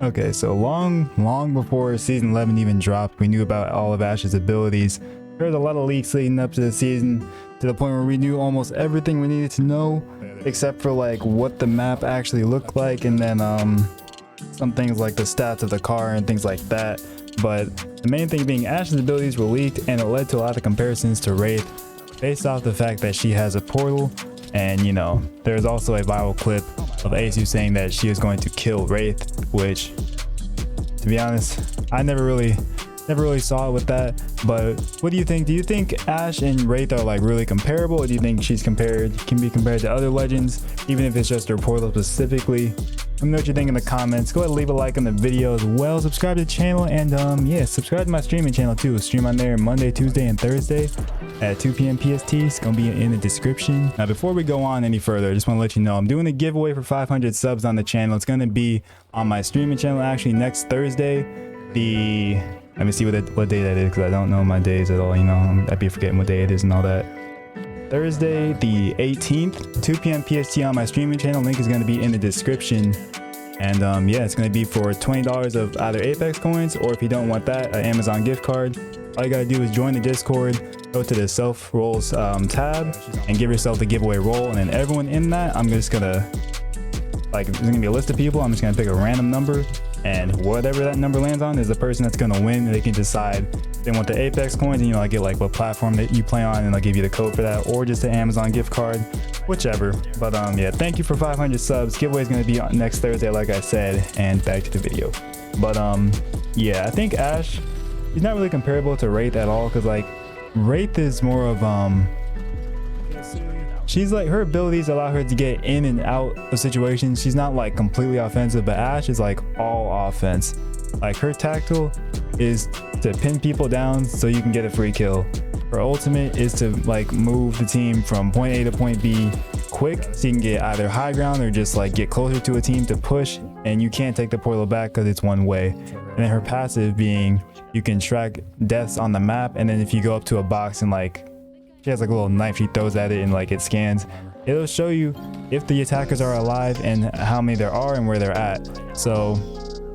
Okay, so long before season 11 even dropped, we knew about all of Ash's abilities. There was a lot of leaks leading up to the season, to the point where we knew almost everything we needed to know, except for like what the map actually looked like, and then some things like the stats of the car and things like that. But the main thing being Ash's abilities were leaked, and it led to a lot of comparisons to Wraith based off the fact that she has a portal. And you know, there's also a viral clip of Asu saying that she is going to kill Wraith, which, to be honest, I never really saw it with that. But what do you think? Do you think Ash and Wraith are like really comparable, or do you think she's can be compared to other legends, even if it's just her portal specifically? Let me know what you think in the comments. Go ahead and leave a like on the video as well. Subscribe to the channel, and yeah, subscribe to my streaming channel too. Stream on there Monday, Tuesday, and Thursday at 2 p.m. PST. It's gonna be in the description. Now, before we go on any further, I just want to let you know I'm doing a giveaway for 500 subs on the channel. It's gonna be on my streaming channel actually next Thursday. Let me see what day that is, because I don't know my days at all. You know, I'd be forgetting what day it is and all that. Thursday the 18th, 2 p.m. PST on my streaming channel. Link is going to be in the description. And yeah, it's going to be for $20 of either Apex coins, or if you don't want that, an Amazon gift card. All you got to do is join the Discord, go to the self roles tab, and give yourself the giveaway role. And then everyone in that, I'm just going to, like, there's going to be a list of people. I'm just going to pick a random number, and whatever that number lands on is the person that's going to win. They can decide if they want the Apex coins, and you know, I get like what platform that you play on, and I'll give you the code for that, or just the Amazon gift card, whichever. But yeah, thank you for 500 subs. Giveaway is going to be on next Thursday, like I said. And back to the video. But yeah, I think Ash, he's not really comparable to Wraith at all, because like Wraith is more of she's like, her abilities allow her to get in and out of situations. She's not like completely offensive, but Ash is like all offense. Like, her tactical is to pin people down so you can get a free kill. Her ultimate is to like move the team from point A to point B quick, so you can get either high ground or just like get closer to a team to push, and you can't take the portal back because it's one way. And then her passive being, you can track deaths on the map, and then if you go up to a box and like, she has like a little knife she throws at it, and like it scans, it'll show you if the attackers are alive and how many there are and where they're at. So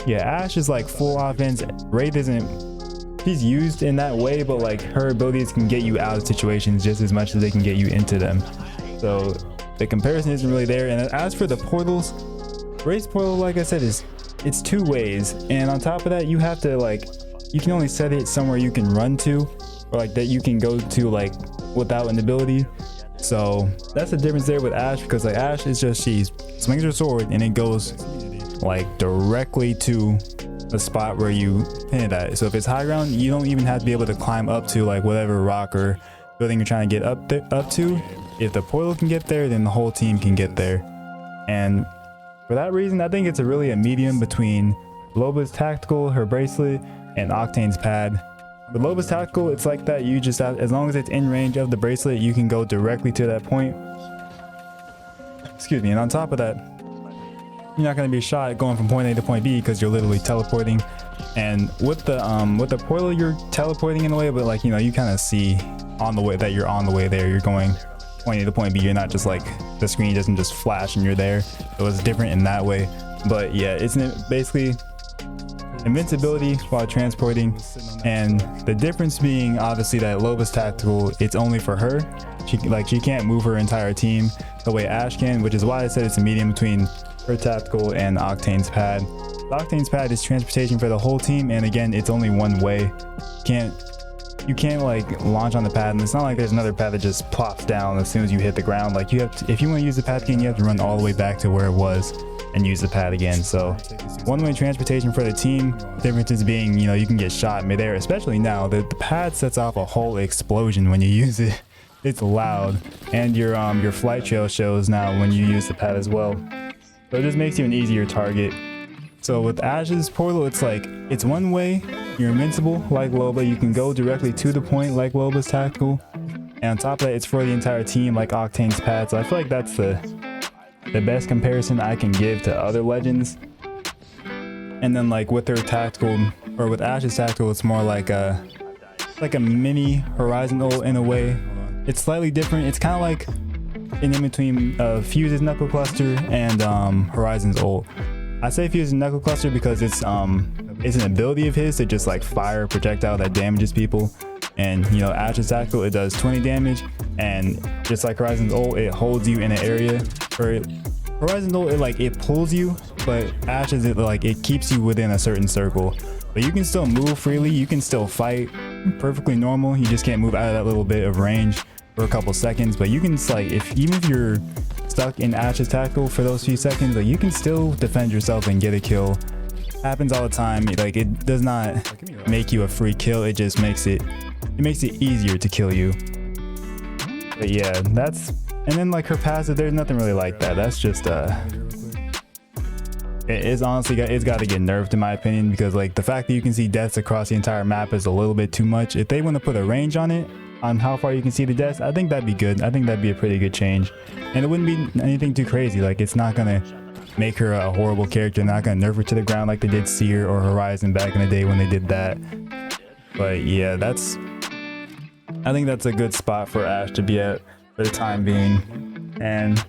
yeah, Ash is like full offense. Wraith isn't, she's used in that way, but like her abilities can get you out of situations just as much as they can get you into them. So the comparison isn't really there. And as for the portals, Wraith's portal, like I said, it's two ways, and on top of that, you have to like, you can only set it somewhere you can run to, or like that you can go to like without an ability. So that's the difference there with Ash, because like Ash is just, she swings her sword and it goes like directly to the spot where you pin it at. So if it's high ground, you don't even have to be able to climb up to like whatever rock or building you're trying to get up to. If the portal can get there, then the whole team can get there. And for that reason, I think it's really a medium between Loba's tactical, her bracelet, and Octane's pad. With Loba's tactical, it's like that, you just have, as long as it's in range of the bracelet, you can go directly to that point. Excuse me. And on top of that, you're not going to be shot going from point A to point B, because you're literally teleporting. And with the portal, you're teleporting in a way, but like, you know, you kind of see on the way that you're on the way there. You're going point A to point B. You're not just like, the screen doesn't just flash and you're there. It was different in that way. But yeah, it's basically invincibility while transporting, and the difference being obviously that Loba's tactical, it's only for her. She can't move her entire team the way Ash can, which is why I said it's a medium between her tactical and Octane's pad. Octane's pad is transportation for the whole team, and again, it's only one way. You can't like launch on the pad, and it's not like there's another pad that just plops down as soon as you hit the ground. Like, you have to, if you want to use the pad again, you have to run all the way back to where it was and use the pad again. So one-way transportation for the team. Differences being, you know, you can get shot midair, especially now. The pad sets off a whole explosion when you use it. It's loud, and your flight trail shows now when you use the pad as well. So it just makes you an easier target. So with Ash's portal, it's like, it's one way, you're invincible like Loba, you can go directly to the point like Loba's tactical, and on top of that, it's for the entire team like Octane's pad. So I feel like that's the best comparison I can give to other legends. And then like with her tactical, or with Ash's tactical, it's more like a mini Horizon ult in a way. It's slightly different. It's kind of like in between Fuse's knuckle cluster and Horizon's ult. I say Fuse and Knuckle Cluster because it's an ability of his to just like fire a projectile that damages people. And you know, Ash's Tactical, it does 20 damage, and just like Horizon's ult, it holds you in an area. Or Horizon's ult, it pulls you, but Ash's, it keeps you within a certain circle. But you can still move freely, you can still fight perfectly normal. You just can't move out of that little bit of range for a couple seconds. But you can even if you're stuck in Ash's Tactical for those few seconds, like you can still defend yourself and get a kill. Happens all the time. Like, it does not make you a free kill, it just makes it easier to kill you. But yeah, and then like her passive, there's nothing really like that. That's just it's honestly it's got to get nerfed in my opinion, because like the fact that you can see deaths across the entire map is a little bit too much. If they want to put a range on it, on how far you can see the deaths, I think that'd be good. I think that'd be a pretty good change, and it wouldn't be anything too crazy. Like, it's not gonna make her a horrible character, not gonna nerf her to the ground like they did Seer or Horizon back in the day when they did that. But yeah, I think that's a good spot for Ash to be at for the time being. And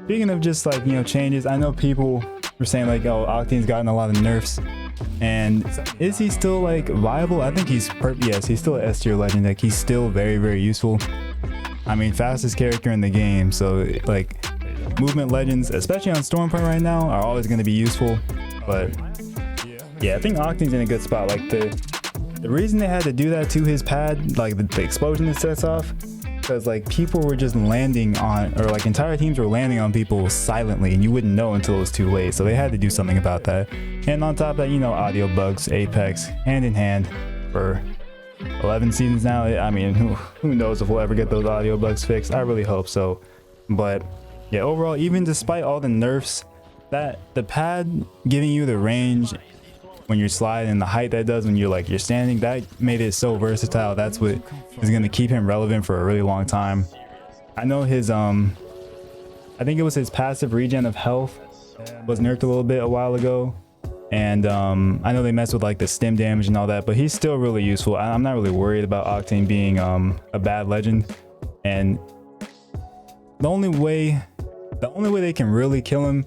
speaking of just like, you know, changes, I know people were saying like, oh, Octane's gotten a lot of nerfs, and is he still like viable? I think yes, he's still an S tier legend. Like, he's still very, very useful. I mean, fastest character in the game, so like movement legends, especially on Stormpoint right now, are always going to be useful. But yeah, I think Octane's in a good spot. Like, the reason they had to do that to his pad, like the explosion that sets off, because like people were just landing on, or like entire teams were landing on people silently, and you wouldn't know until it was too late. So they had to do something about that. And on top of that, you know, audio bugs, Apex, hand in hand for 11 seasons now. I mean, who knows if we'll ever get those audio bugs fixed. I really hope so. But yeah, overall, even despite all the nerfs, that the pad giving you the range when you're sliding and the height that does when you're standing, that made it so versatile. That's what is going to keep him relevant for a really long time. I know his I think it was his passive regen of health was nerfed a little bit a while ago, and I know they messed with like the stim damage and all that, but he's still really useful. I'm not really worried about Octane being a bad legend. And the only way they can really kill him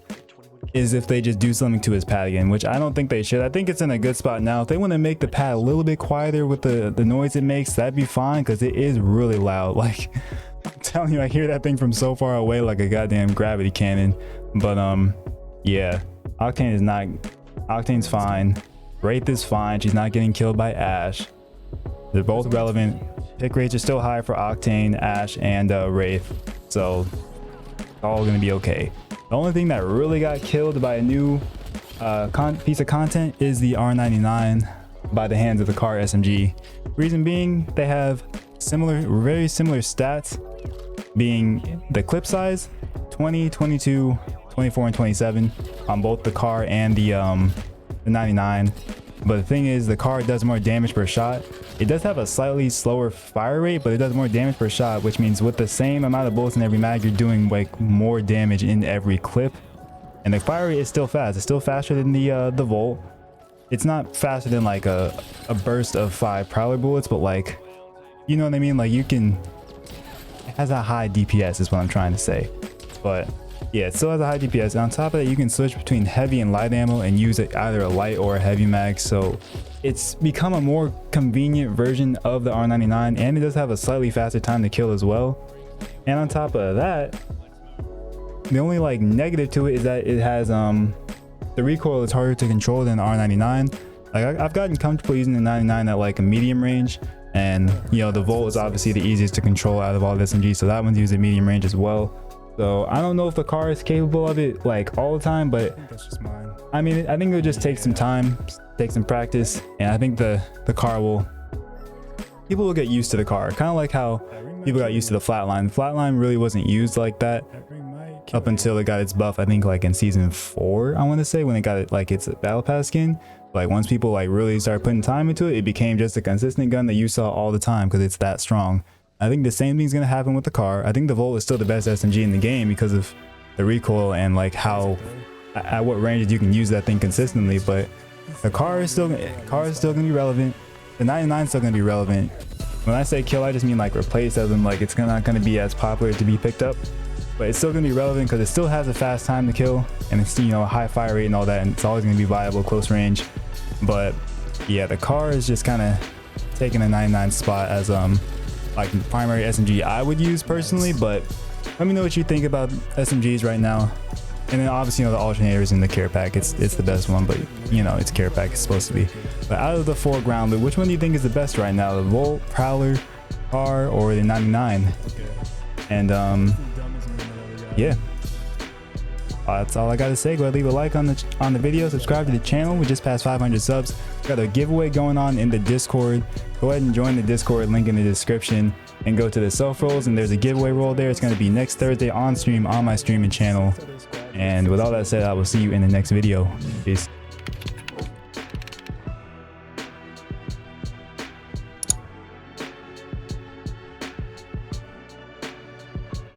is if they just do something to his pad again, which I don't think they should. I think it's in a good spot now. If they want to make the pad a little bit quieter with the noise it makes, that'd be fine, because it is really loud. Like, I'm telling you, I hear that thing from so far away like a goddamn gravity cannon. But yeah, Octane's fine. Wraith is fine. She's not getting killed by Ash. They're both relevant. Pick rates are still high for Octane, Ash, and Wraith, so it's all gonna be okay. The only thing that really got killed by a new piece of content is the R99 by the hands of the car SMG. Reason being, they have very similar stats, being the clip size 20, 22, 24, and 27 on both the car and the 99. But the thing is, the car does more damage per shot. It does have a slightly slower fire rate, but it does more damage per shot, which means with the same amount of bullets in every mag, you're doing like more damage in every clip. And the fire rate is still fast. It's still faster than the Volt. It's not faster than like a burst of 5 Prowler bullets, but like, you know what I mean? Like, it has a high DPS is what I'm trying to say. But yeah, it still has a high DPS. And on top of that, you can switch between heavy and light ammo and use either a light or a heavy mag. So it's become a more convenient version of the R99, and it does have a slightly faster time to kill as well. And on top of that, the only like negative to it is that it has the recoil is harder to control than the R99. Like, I've gotten comfortable using the 99 at like a medium range, and you know, the Volt is obviously the easiest to control out of all the SMGs, so that one's used at medium range as well. So I don't know if the car is capable of it like all the time, but that's just mine. I mean, I think it'll just take some time, take some practice, and I think the car people will get used to the car, kind of like how people got used to the flatline. The flatline really wasn't used like that up until it got its buff, I think like in season 4, I want to say, when it got it like its battle pass skin. Like, once people like really started putting time into it, it became just a consistent gun that you saw all the time because it's that strong. I think the same thing's gonna happen with the car. I think the Volt is still the best SMG in the game because of the recoil and like how at what ranges you can use that thing consistently. But the car is still gonna be relevant. The 99 is still gonna be relevant. When I say kill, I just mean like replace, as in like it's not gonna be as popular to be picked up. but it's still gonna be relevant because it still has a fast time to kill, and it's, you know, a high fire rate and all that, and it's always gonna be viable close range. But yeah, the car is just kind of taking a 99 spot as like primary SMG I would use personally. But let me know what you think about SMGs right now. And then obviously, you know, the alternators in the care pack, it's the best one, but you know, it's care pack, it's supposed to be. But out of the 4 ground loot, which one do you think is the best right now? The Volt, Prowler, Car, or the 99? And yeah, that's all I gotta say. Go ahead, leave a like on the video, subscribe to the channel. We just passed 500 subs. We got a giveaway going on in the Discord. Go ahead and join the Discord, link in the description, and go to the self rolls, and there's a giveaway roll there. It's going to be next Thursday on stream on my streaming channel. And with all that said, I will see you in the next video. Peace.